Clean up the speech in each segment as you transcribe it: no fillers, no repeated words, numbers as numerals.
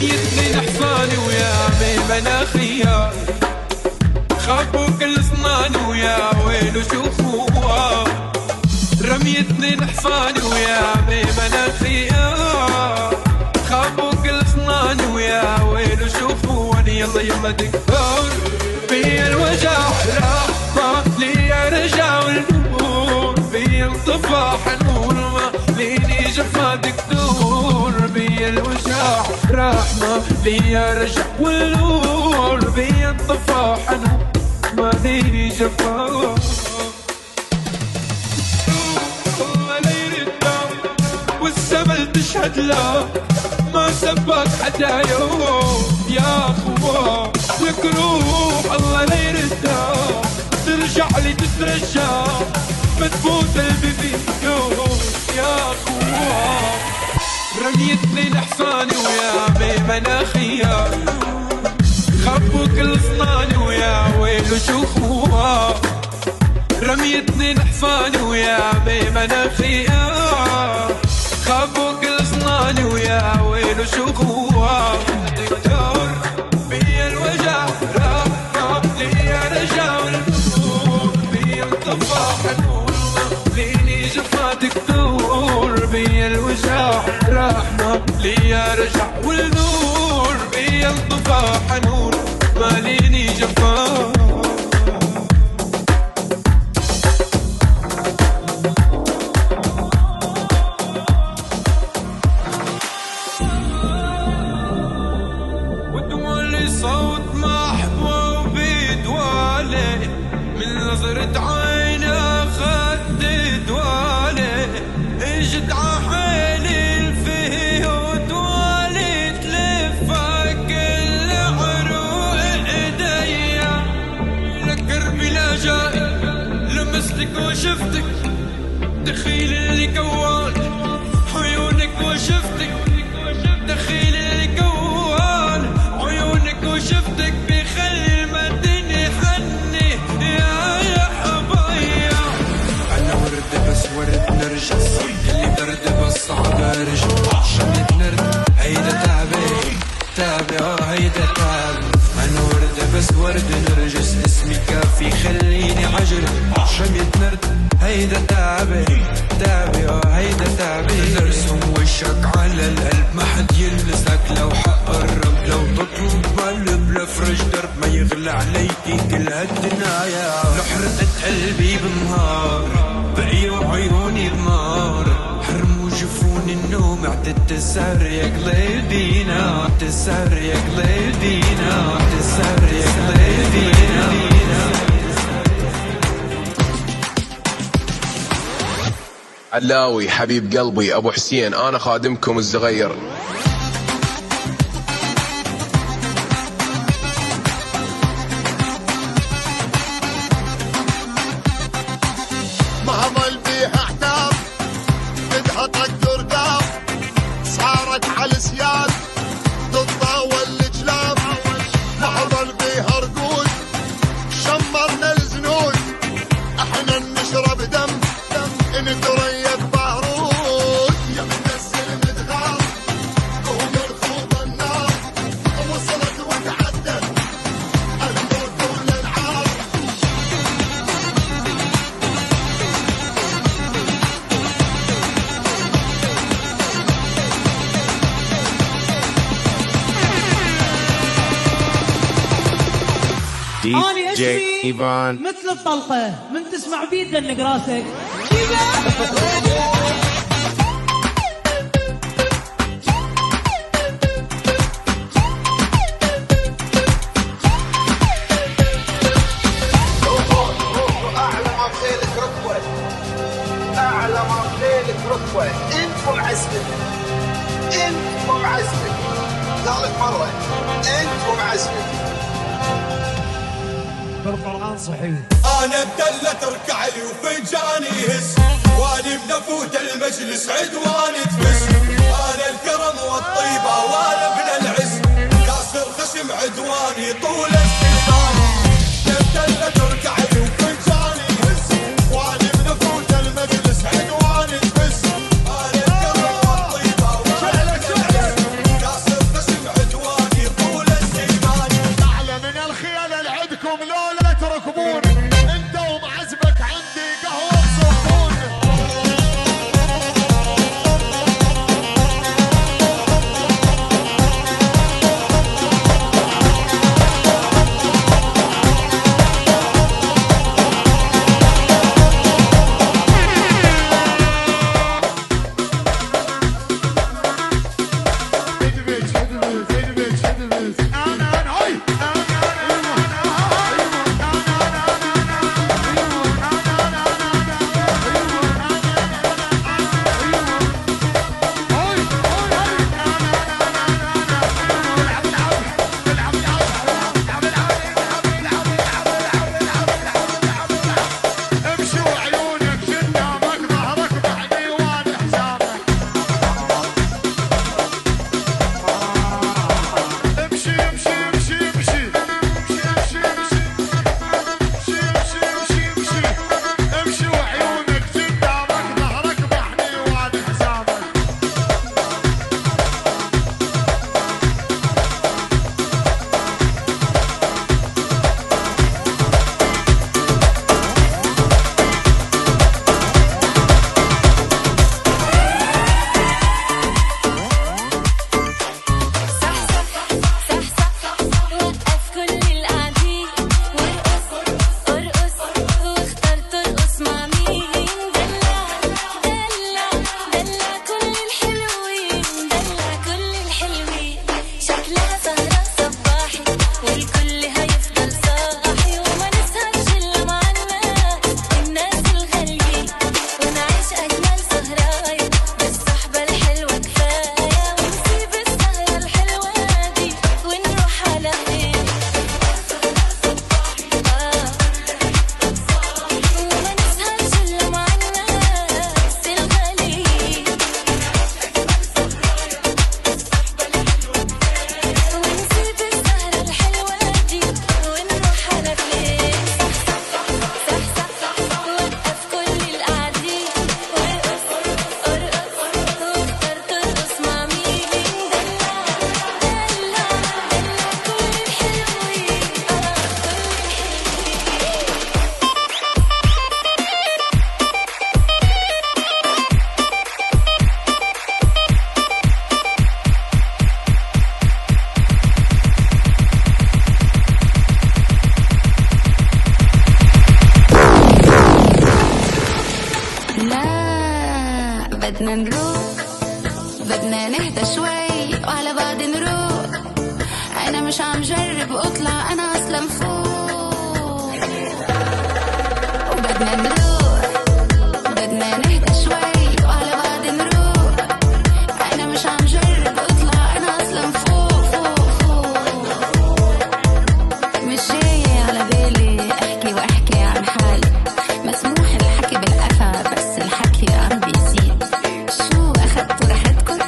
يتنين حصاني ويا عمي مناخيا خافوا كل صناني ويا ويلو شوفوها رميتني حصاني ويا عمي مناخيا خافوا كل صناني ويا ويلو شوفوني يلا يلا دكتور في الوجع راح لي رجع والنور في انطفى حنون ما ليني جفا دكتور في الوجع رحمة لي رجع والنور في انطفى حنون ما ليني جفا والسبل تشهد له ما سبك حدا يوم يا اخوة لك روح الله لا يردها ترجع لي تترجى بتفوت البيبي يوم يا اخوة رميتني لحصاني ويا عمي مناخيا خبوا كل صناني ويا ويلو شوفوها رميتني لحصاني ويا عمي مناخيا خبوا كل صناني ويا ويلو شوفوها دكتور بي الوجع راح لي رجع والنور بي انطفى حنون ليني جفا دكتور بي الوجع رحمة لي رجع والنور بي انطفى حنون ما ليني جفا صوت محبوب دوالي من نظرة عين اخذت دوالي اجت عحيلي الفيه ودوالي تلفى كل عروق ايديا لقربي لا جاي لمستك وشفتك دخيل اللي كوان عيونك وشفتك دخيل اللي كوان وشفتك بخلي المدينة حني يا حبايا أنا ورد بس ورد نرجس اللي برد بس صعب أرجع شمت نرد هيدا تعبي تعبي هيدا تعبي أنا ورد بس ورد نرجس اسمي كافي خليني عجل شمت نرد هيدا تعبي تعبي هيدا تعبي نرسم وشك على القلب ما حد يلمسك لو حقرب لو تطلب قلب لفرج درب ما يغلى عليكي كل هالدنايا لو حرقت قلبي بالنهار بقيوا عيوني بنار حرموا جفوني النوم اعتدت السهر يا قليدينا السهر يا قليدينا السهر يا قليدينا علاوي حبيب قلبي ابو حسين انا خادمكم الصغير ما ظل بيها احداث بدها تقدر داف صارت على السياد تتطاول الجلاب ما ظل بيها رقود شمرنا الزنود احنا نشرب دم نتريب بارود يا منزل مدغار قوم الخوض النار وصلت وتعدت الموت والانعار أنا اسمي مثل الطلقة من تسمع بيد دنق راسك أعلى ما بليلك ركوة أنت ومعزمك أنت ومعزمك ثالث مرة أنت ومعزمك بالقرآن صحيح أنا بدلة تركع لي وفنجاني يهز واني بنفوت المجلس عدوان تفس أنا الكرم والطيبة وأنا ابن العز كاسر خشم عدواني طول السلطان بدلة تركع لي وفنجاني يهز واني بنفوت المجلس عدوان تفس أنا الكرم والطيبة وأنا ابن العز كاسر خشم عدواني بدنا نهدى شوي وعلى بعض نروق. أنا مش عم جرب أطلع، أنا أصلا فوق. وبدنا نروق، بدنا نهدى شوي وعلى بعض نروق. أنا مش عم جرب أطلع، أنا أصلا فوق فوق فوق. مش جاي على بالي أحكي وأحكي عن حالي، مسموح الحكي بالقفا بس الحكي عم بيزيد. شو أخدتوا راحتكن؟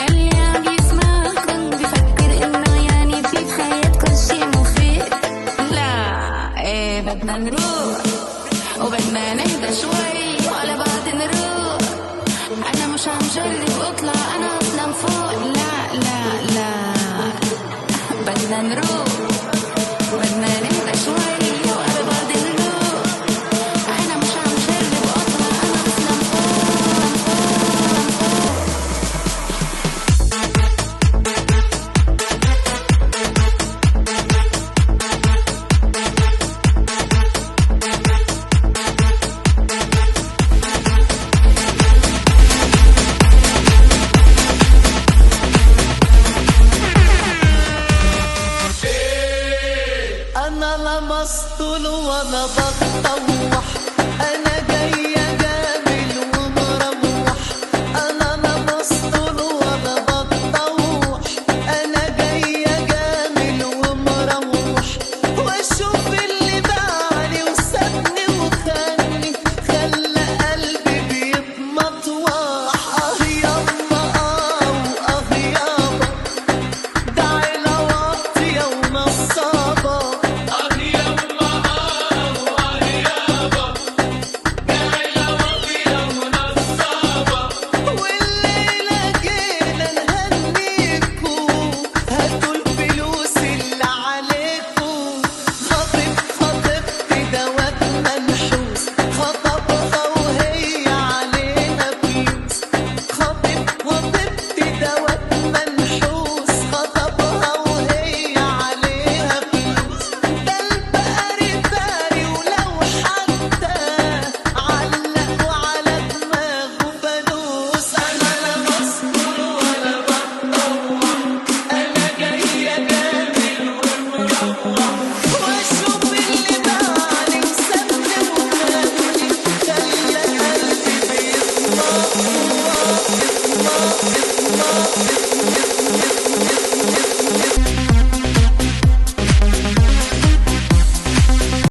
اللي عم يسمعكن بفكر إنه يعني في بحياتكن شي مفيد. لا إيه بدنا نروح وبدنا نهدى شوي وعلى بعض نروق. أنا مش عم جرب أطلع، أنا أصلا فوق. لا لا لا بدنا نروح بدنا نهدى شوي وعلى بعض نروق. أنا مش عم جرب أطلع، أنا أصلا فوق فوق فوق. أنا لمست له وأنا بتطوح، أنا جاية جامل ومروح. أنا لمست له وأنا بتطوح، أنا جاية جامل ومروح. وأشوف اللي باعني وسابني وخاني، خلى قلبي بيتمطوح. يما يابا، ده عيلة واطية ونصابة. والليلة جينا نهنيكو، هاتوا الفلوس اللي عليكو. خطيبتي ده واد منحوس، خطبها وهي علينا فلوس. خطيبتي ده واد منحوس، خطبها وهي عليها فلوس. ده البقري باري ولو حتى علق وعلى دماغه فانوس. أنا لمست له وأنا بتطوح، أنا جاية جامل ومروح. وأشوف اللي باعني وسابني وخاني، خلى قلبي بيتمطوح.